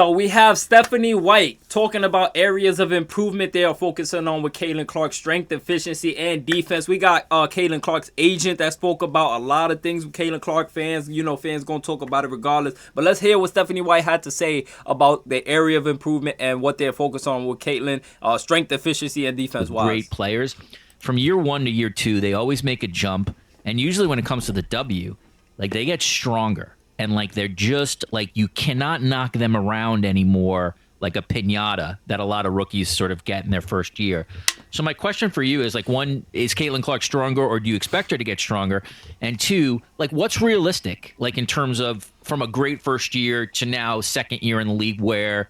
So we have Stephanie White talking about areas of improvement they are focusing on with Caitlin Clark's strength, efficiency, and defense. We got Caitlin Clark's agent that spoke about a lot of things with Caitlin Clark. Fans, fans going to talk about it regardless. But let's hear what Stephanie White had to say about the area of improvement and what they're focused on with Caitlin, strength, efficiency, and defense-wise. Great players. From year 1 to year 2, they always make a jump. And usually when it comes to the W, like they get stronger. And like they're just like you cannot knock them around anymore like a piñata that a lot of rookies sort of get in their first year. So my question for you is like, one, is Caitlin Clark stronger or do you expect her to get stronger? And two, like what's realistic like in terms of from a great first year to now second year in the league where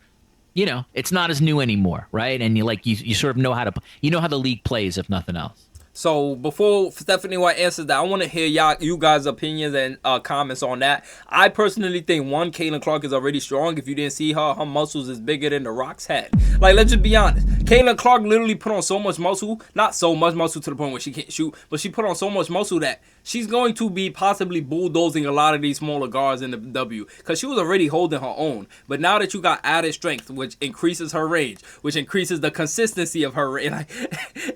it's not as new anymore, right? And you sort of know how the league plays if nothing else. So before Stephanie White answers that, I want to hear you guys' opinions and comments on that. I personally think Caitlin Clark is already strong. If you didn't see her muscles is bigger than the Rock's head. Like, let's just be honest. Caitlin Clark literally put on so much muscle, not so much muscle to the point where she can't shoot, but she put on so much muscle that she's going to be possibly bulldozing a lot of these smaller guards in the W because she was already holding her own. But now that you got added strength, which increases her range, which increases the consistency of her range,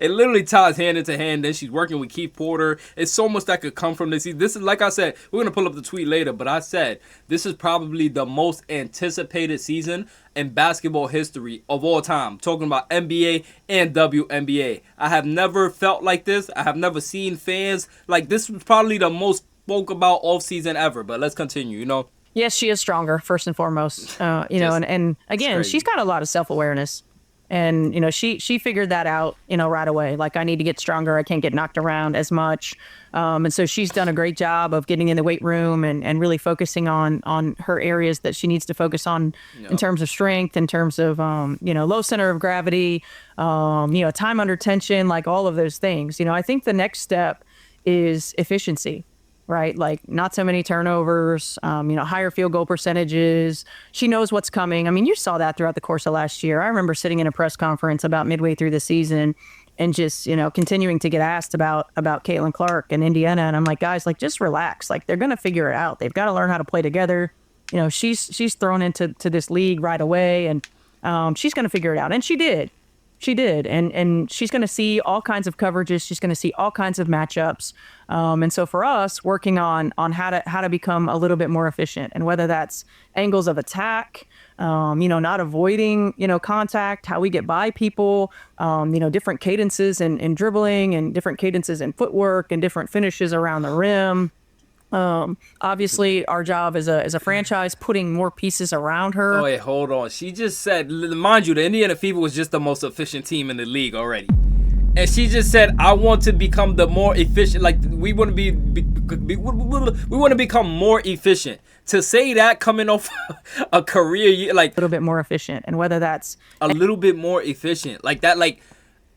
it literally ties hand into hand. Then she's working with Keith Porter. It's so much that could come from this. This is, like I said, we're going to pull up the tweet later, but I said this is probably the most anticipated season in basketball history of all time. Talking about NBA and WNBA. I have never felt like this. I have never seen fans like this. Was probably the most spoke about offseason ever. But let's continue, Yes, she is stronger, first and foremost. And again, she's got a lot of self-awareness. And, she figured that out, right away. Like, I need to get stronger. I can't get knocked around as much. And so she's done a great job of getting in the weight room and really focusing on her areas that she needs to focus on in terms of strength, in terms of, low center of gravity, time under tension, like all of those things. I think the next step is efficiency. Right? Like not so many turnovers, higher field goal percentages. She knows what's coming. I mean, you saw that throughout the course of last year. I remember sitting in a press conference about midway through the season and just, continuing to get asked about Caitlin Clark and Indiana. And I'm like, guys, like, just relax. Like, they're going to figure it out. They've got to learn how to play together. She's thrown into this league right away and she's going to figure it out. And she did. She did. And she's going to see all kinds of coverages. She's going to see all kinds of matchups. And so for us, working on how to become a little bit more efficient, and whether that's angles of attack, not avoiding, contact, how we get by people, different cadences in dribbling and different cadences in footwork and different finishes around the rim. Obviously, our job as a franchise, putting more pieces around her. Oh, wait, hold on. She just said, mind you, the Indiana Fever was just the most efficient team in the league already. And she just said, I want to become the more efficient. Like, we want to become more efficient. To say that coming off a career year, like, a little bit more efficient. And whether that's a little bit more efficient, like that, like,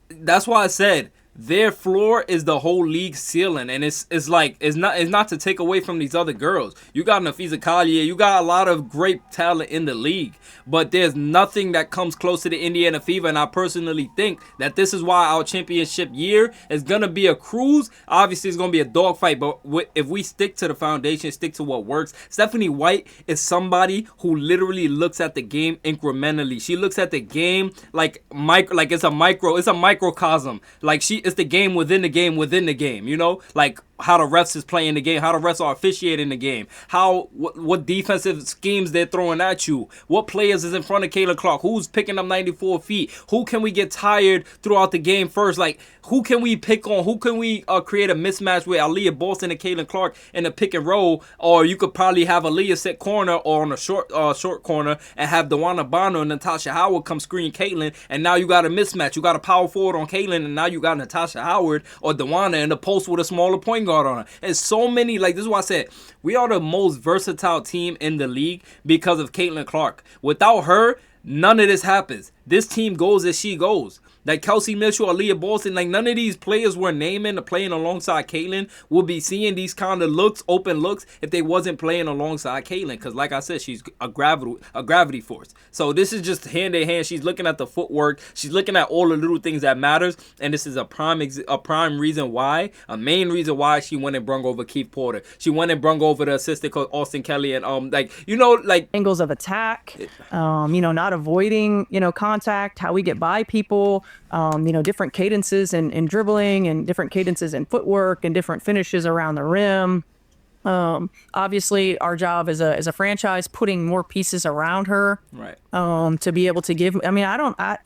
that's why I said, their floor is the whole league ceiling, and it's not to take away from these other girls. You got Nafisa Collier, you got a lot of great talent in the league, but there's nothing that comes close to the Indiana Fever, and I personally think that this is why our championship year is gonna be a cruise. Obviously, it's gonna be a dogfight, but if we stick to the foundation, stick to what works. Stephanie White is somebody who literally looks at the game incrementally. She looks at the game like it's a microcosm. Like it's the game within the game within the game, like how the refs is playing the game, how the refs are officiating the game, what defensive schemes they're throwing at you, what players is in front of Caitlin Clark, who's picking up 94 feet, who can we get tired throughout the game first, like who can we pick on, who can we create a mismatch with Aaliyah Boston and Caitlin Clark in a pick and roll, or you could probably have Aaliyah set corner or on a short corner and have Wnba and Natasha Howard come screen Caitlin, and now you got a mismatch, you got a power forward on Caitlin, and now you got Natasha Howard or Dewana in the post with a smaller point guard on her. And so many, like, this is why I said we are the most versatile team in the league because of Caitlin Clark. Without her, none of this happens. this team goes as she goes. Like Kelsey Mitchell or Leah Boston, like none of these players we're naming playing alongside Caitlyn will be seeing these kind of looks, open looks, if they wasn't playing alongside Caitlyn. Because like I said, she's a gravity force. So this is just hand in hand. She's looking at the footwork. She's looking at all the little things that matters. And this is a prime reason why, a main reason why she went and brung over Keith Porter. She went and brung over the assistant coach Austin Kelly and angles of attack, not avoiding, contact, how we get by people. Different cadences in dribbling and different cadences in footwork and different finishes around the rim. Obviously, our job as a franchise, putting more pieces around her, right? To be able to give. I mean, how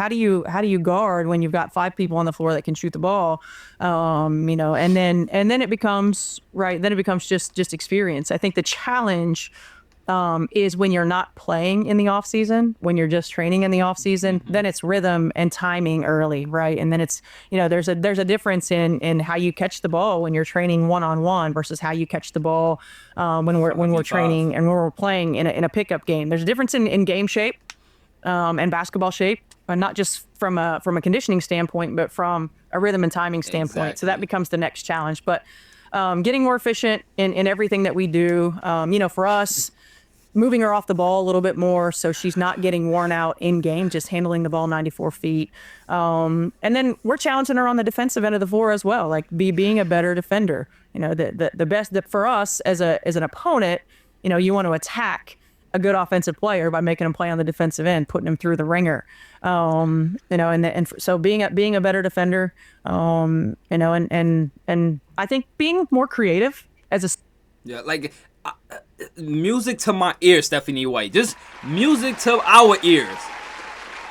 do you guard when you've got 5 people on the floor that can shoot the ball? And then it becomes right. Then it becomes just experience. I think the challenge is when you're not playing in the off season, when you're just training in the off season, then it's rhythm and timing early, right? And then it's, there's a difference in how you catch the ball when you're training one-on-one versus how you catch the ball when we're training and when we're playing in a pickup game. There's a difference in game shape and basketball shape, not just from a conditioning standpoint, but from a rhythm and timing standpoint. Exactly. So that becomes the next challenge. But getting more efficient in everything that we do, for us, moving her off the ball a little bit more so she's not getting worn out in game, just handling the ball 94 feet. And then we're challenging her on the defensive end of the floor as well, like being a better defender. The best that for us as an opponent, you want to attack a good offensive player by making him play on the defensive end, putting him through the ringer. So being a better defender, and I think being more creative as music to my ears, Stephanie White. Just music to our ears.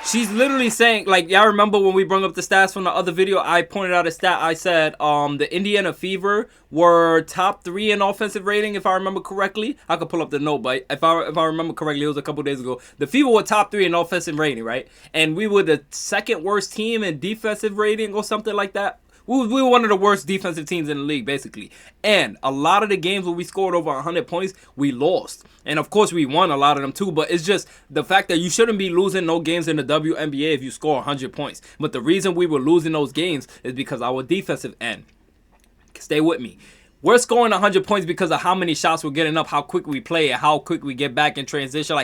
She's literally saying, y'all remember when we brought up the stats from the other video, I pointed out a stat. I said the Indiana Fever were top 3 in offensive rating, if I remember correctly. I could pull up the note, but if I remember correctly, it was a couple days ago. The Fever were top 3 in offensive rating, right? And we were the second worst team in defensive rating or something like that. We were one of the worst defensive teams in the league, basically. And a lot of the games where we scored over 100 points, we lost. And, of course, we won a lot of them, too. But it's just the fact that you shouldn't be losing no games in the WNBA if you score 100 points. But the reason we were losing those games is because our defensive end. Stay with me. We're scoring 100 points because of how many shots we're getting up, how quick we play, and how quick we get back in transition.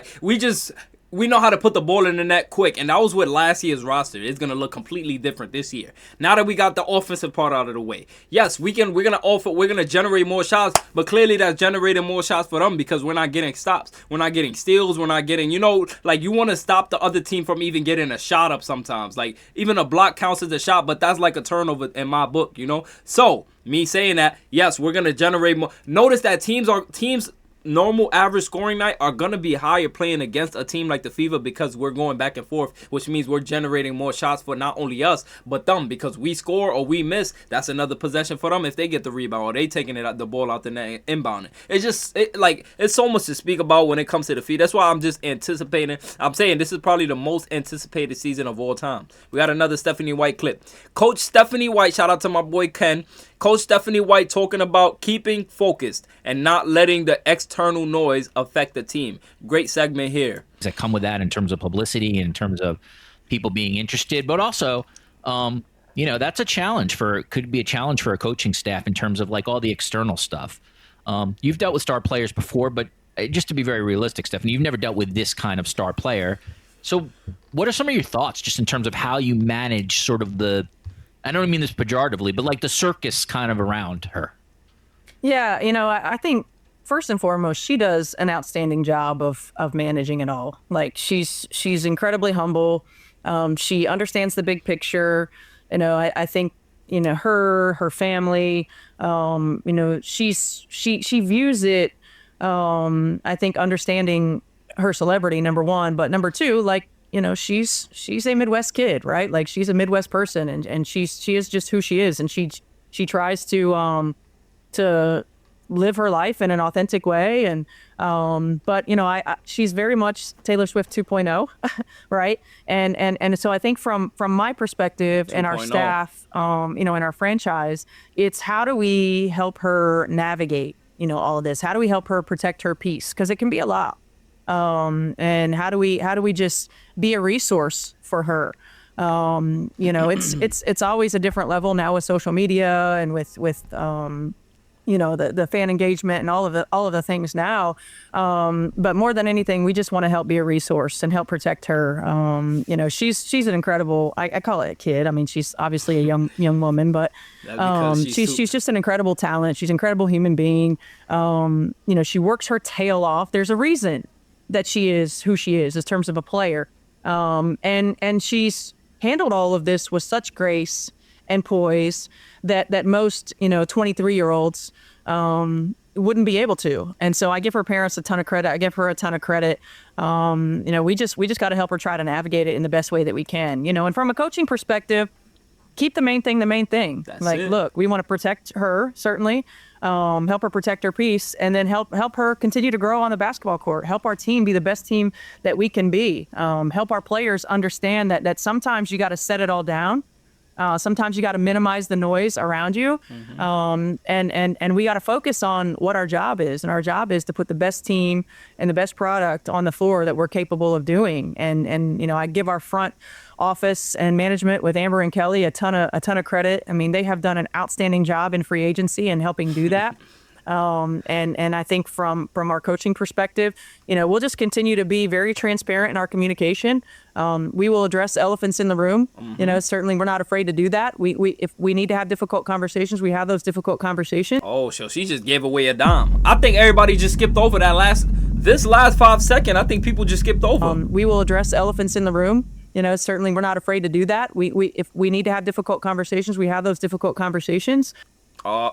We know how to put the ball in the net quick, and that was with last year's roster. It's gonna look completely different this year. Now that we got the offensive part out of the way, yes, we're gonna generate more shots, but clearly that's generating more shots for them because we're not getting stops, we're not getting steals, we're not getting, you want to stop the other team from even getting a shot up sometimes. Like even a block counts as a shot, but that's like a turnover in my book, So me saying that, yes, we're gonna generate more. Notice that teams normal average scoring night are going to be higher playing against a team like the Fever because we're going back and forth, which means we're generating more shots for not only us, but them, because we score or we miss, that's another possession for them if they get the rebound or they taking the ball out the net and inbounding. It's just, it's so much to speak about when it comes to the Fever. That's why I'm just anticipating. I'm saying this is probably the most anticipated season of all time. We got another Stephanie White clip. Coach Stephanie White, shout out to my boy Ken. Coach Stephanie White talking about keeping focused and not letting the external noise affect the team. Great segment here. That come with that in terms of publicity, in terms of people being interested, but also, that's could be a challenge for a coaching staff in terms of all the external stuff. You've dealt with star players before, but just to be very realistic, Stephanie, you've never dealt with this kind of star player. So what are some of your thoughts just in terms of how you manage sort of I don't mean this pejoratively, but the circus kind of around her? Yeah, I think first and foremost, she does an outstanding job of managing it all. She's incredibly humble. She understands the big picture. I think her family. She views it. I think understanding her celebrity, number one, but number two, she's a Midwest kid, right? She's a Midwest person, and she is just who she is, and she tries to live her life in an authentic way, and but she's very much Taylor Swift 2.0, right? And so I think from my perspective and our staff, in our franchise, it's how do we help her navigate all of this? How do we help her protect her peace? Because it can be a lot. And how do we just be a resource for her? It's always a different level now with social media and with the fan engagement and all of the things now. But more than anything, we just want to help be a resource and help protect her. She's an incredible, I call it a kid. I mean, she's obviously a young woman, but she's just an incredible talent. She's an incredible human being. She works her tail off. There's a reason that she is who she is in terms of a player. And she's handled all of this with such grace and poise that most 23-year-olds wouldn't be able to. And so I give her parents a ton of credit. I give her a ton of credit. We just got to help her try to navigate it in the best way that we can. And from a coaching perspective, keep the main thing the main thing. Look, we want to protect her, certainly, help her protect her peace, and then help her continue to grow on the basketball court, help our team be the best team that we can be, help our players understand that sometimes you got to set it all down. Sometimes you got to minimize the noise around you. And we got to focus on what our job is. And our job is to put the best team and the best product on the floor that we're capable of doing. And I give our front office and management with Amber and Kelly a ton of credit. I mean, they have done an outstanding job in free agency and helping do that. And I think from our coaching perspective, we'll just continue to be very transparent in our communication. We will address elephants in the room. Certainly we're not afraid to do that. If we need to have difficult conversations, we have those difficult conversations. Oh, so she just gave away a dime. I think everybody just skipped over this last 5 seconds. I think people just skipped over. We will address elephants in the room. Certainly we're not afraid to do that. If we need to have difficult conversations, we have those difficult conversations.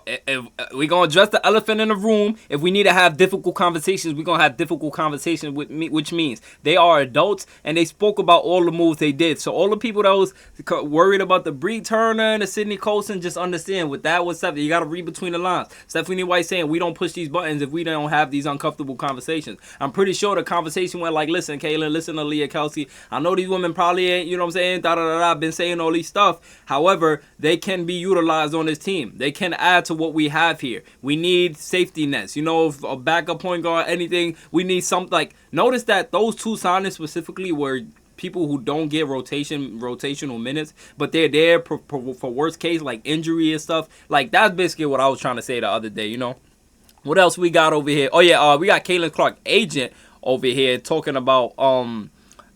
If we're going to address the elephant in the room. If we need to have difficult conversations, we're going to have difficult conversations with me, which means they are adults and they spoke about all the moves they did. So all the people that was worried about the Bree Turner and the Sydney Colson, just understand with that was Stephanie. You got to read between the lines. Stephanie White saying we don't push these buttons if we don't have these uncomfortable conversations. I'm pretty sure the conversation went like, listen, Kaylin, listen to Leah Kelsey. I know these women probably ain't, you know what I'm saying, been saying all these stuff. However, they can be utilized on this team. They can add to what we have here. We need safety nets. If a backup point guard, anything, we need something. Notice that those two signings specifically were people who don't get rotational minutes, but they're there for worst case, like injury and stuff. That's basically what I was trying to say the other day, What else we got over here? Oh, yeah, we got Caitlin Clark, agent, over here talking about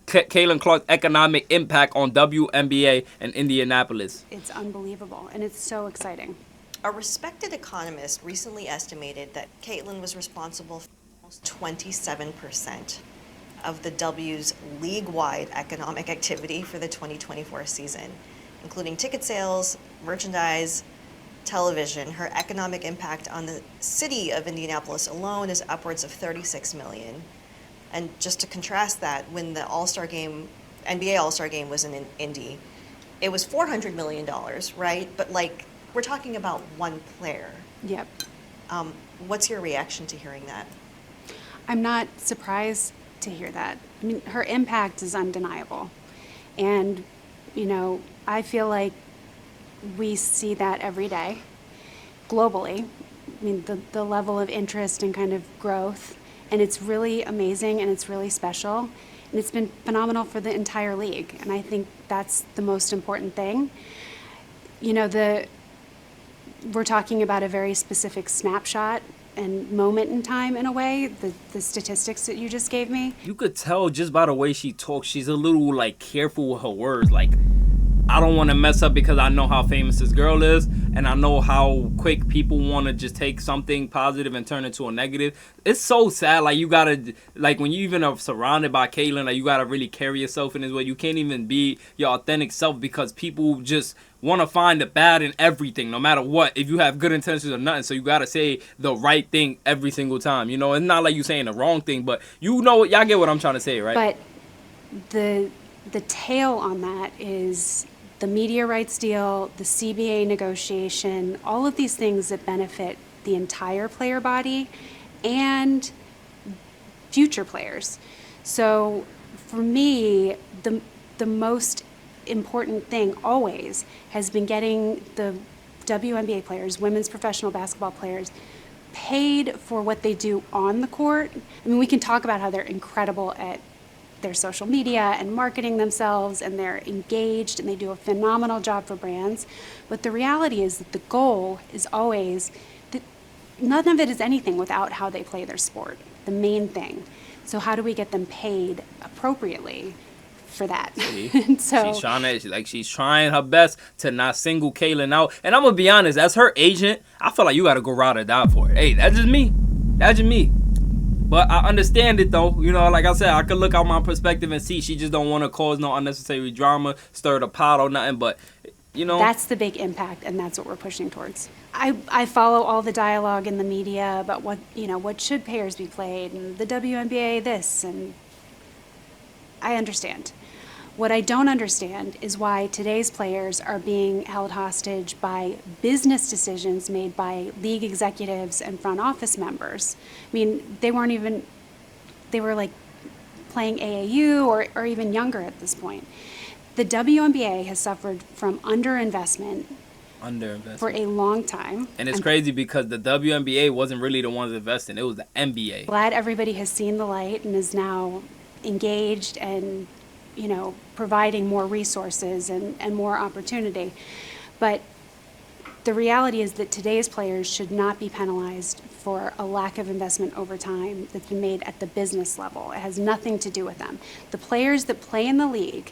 Caitlin Clark's economic impact on WNBA and Indianapolis. It's unbelievable, and it's so exciting. A respected economist recently estimated that Caitlin was responsible for almost 27% of the W's league-wide economic activity for the 2024 season, including ticket sales, merchandise, television. Her economic impact on the city of Indianapolis alone is upwards of $36 million. And just to contrast that, when the NBA All-Star Game was in Indy, it was $400 million, right? But we're talking about one player. Yep. What's your reaction to hearing that? I'm not surprised to hear that. I mean, her impact is undeniable. And, I feel like we see that every day globally. I mean, the level of interest and kind of growth. And it's really amazing and it's really special. And it's been phenomenal for the entire league. And I think that's the most important thing. We're talking about a very specific snapshot and moment in time, in a way, the statistics that you just gave me. You could tell just by the way she talks, she's a little careful with her words. I don't want to mess up because I know how famous this girl is, and I know how quick people want to just take something positive and turn it to a negative. It's so sad. You gotta, when you even are surrounded by Caitlin, you gotta really carry yourself in this way. You can't even be your authentic self because people just want to find the bad in everything, no matter what, if you have good intentions or nothing. So you gotta say the right thing every single time. It's not like you saying the wrong thing, but y'all get what I'm trying to say, right? But the tail on that is the media rights deal, the CBA negotiation, all of these things that benefit the entire player body and future players. So for me, the most important thing always has been getting the WNBA players, women's professional basketball players, paid for what they do on the court. I mean, we can talk about how they're incredible at their social media and marketing themselves, and they're engaged and they do a phenomenal job for brands. But the reality is that the goal is always that none of it is anything without how they play their sport, the main thing. So how do we get them paid appropriately for that? So she's trying her best to not single Kaylin out. And I'm gonna be honest, as her agent, I feel like you gotta go ride or die for it. Hey, that's just me. But I understand it though. You know, like I said, I could look out my perspective and see she just don't want to cause no unnecessary drama, stir the pot or nothing. But you know, that's the big impact, and that's what we're pushing towards. I follow all the dialogue in the media about what should pairs be played, and the WNBA this, and I understand. What I don't understand is why today's players are being held hostage by business decisions made by league executives and front office members. I mean, they were like playing AAU or even younger at this point. The WNBA has suffered from underinvestment for a long time. And it's crazy because the WNBA wasn't really the ones investing. It was the NBA. Glad everybody has seen the light and is now engaged and providing more resources and more opportunity. But the reality is that today's players should not be penalized for a lack of investment over time that's been made at the business level. It has nothing to do with them. The players that play in the league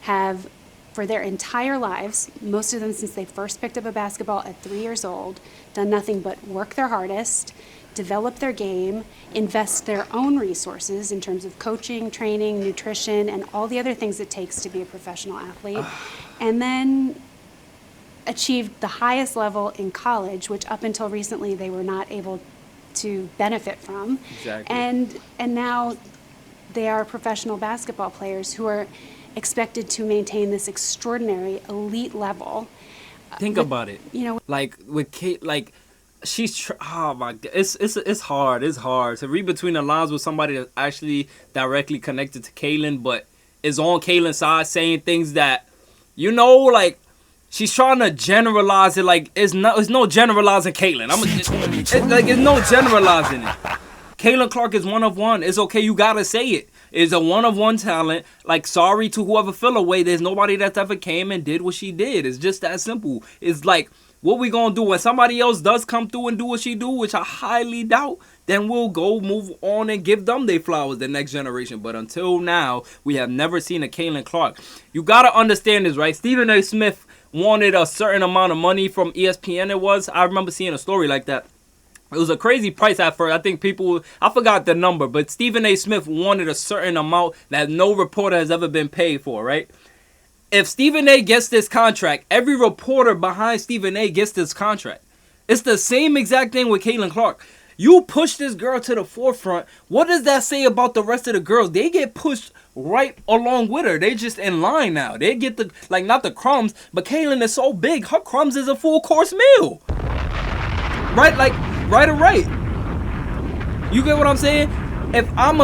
have, for their entire lives, most of them since they first picked up a basketball at 3 years old, done nothing but work their hardest, develop their game, invest their own resources in terms of coaching, training, nutrition, and all the other things it takes to be a professional athlete, and then achieved the highest level in college, which up until recently they were not able to benefit from. Exactly. And now they are professional basketball players who are expected to maintain this extraordinary elite level. Think about it. Like with Kate, like oh my God, it's hard. It's hard to read between the lines with somebody that's actually directly connected to Kaylin, but is on Kaylin's side saying things that, like she's trying to generalize it. Like it's no generalizing Kaylin. It's no generalizing it. Kaylin Clark is one of one. It's okay. You gotta say it. It's a one of one talent. Like, sorry to whoever fell away. There's nobody that's ever came and did what she did. It's just that simple. It's like, what we gonna do when somebody else does come through and do what she do, which I highly doubt, then we'll go move on and give them their flowers, the next generation. But until now, we have never seen a Kaylin Clark. You gotta understand this, right? Stephen A. Smith wanted a certain amount of money from ESPN. I remember seeing a story like that. It was a crazy price at first. I think I forgot the number, but Stephen A. Smith wanted a certain amount that no reporter has ever been paid for, right? If Stephen A. gets this contract, every reporter behind Stephen A. gets this contract. It's the same exact thing with Kaylin Clark. You push this girl to the forefront. What does that say about the rest of the girls? They get pushed right along with her. They just in line now. They get not the crumbs, but Kaylin is so big. Her crumbs is a full course meal. Right? Like, right or right. You get what I'm saying? If I'm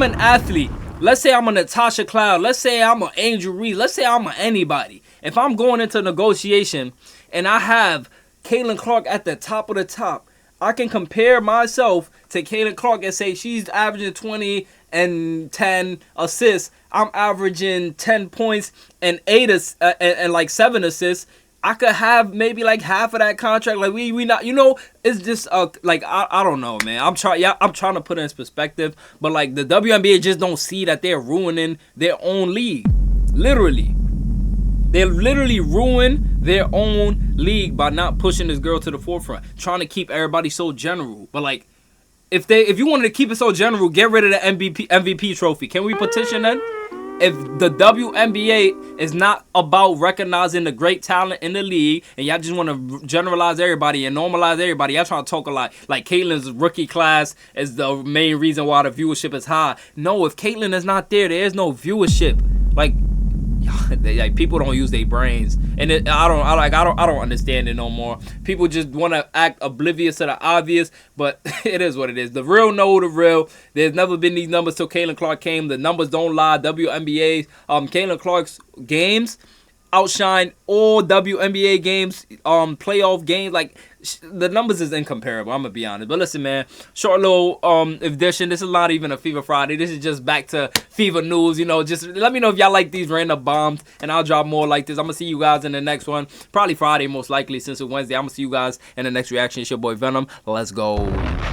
an athlete, let's say I'm a Natasha Cloud, let's say I'm an Angel Reese, let's say I'm anybody. If I'm going into negotiation and I have Kaylin Clark at the top of the top, I can compare myself to Kaylin Clark and say she's averaging 20 and 10 assists. I'm averaging 10 points and 7 assists. I could have maybe like half of that contract. Like we not, it's just like I don't know, man. I'm trying to put it in perspective, but like the WNBA just don't see that they're ruining their own league. Literally, they literally ruin their own league by not pushing this girl to the forefront, trying to keep everybody so general. But like, if you wanted to keep it so general, get rid of the MVP trophy. Can we petition then? If the WNBA is not about recognizing the great talent in the league, and y'all just want to generalize everybody and normalize everybody, y'all trying to talk a lot. Like Caitlin's rookie class is the main reason why the viewership is high. No, if Caitlin is not there, there is no viewership. Like people don't use their brains, and I don't understand it no more. People just want to act oblivious to the obvious, but it is what it is. The real know the real. There's never been these numbers till Kaylin Clark came. The numbers don't lie. WNBA, Kaylin Clark's games outshine all WNBA games, playoff games. Like, the numbers is incomparable. I'm gonna be honest. But listen, man, short little edition. This is not even a Fever Friday. This is just back to Fever news. You know, just let me know if y'all like these random bombs, and I'll drop more like this. I'm gonna see you guys in the next one, probably Friday most likely, since it's Wednesday. I'm gonna see you guys in the next reaction. It's your boy Venom. Let's go.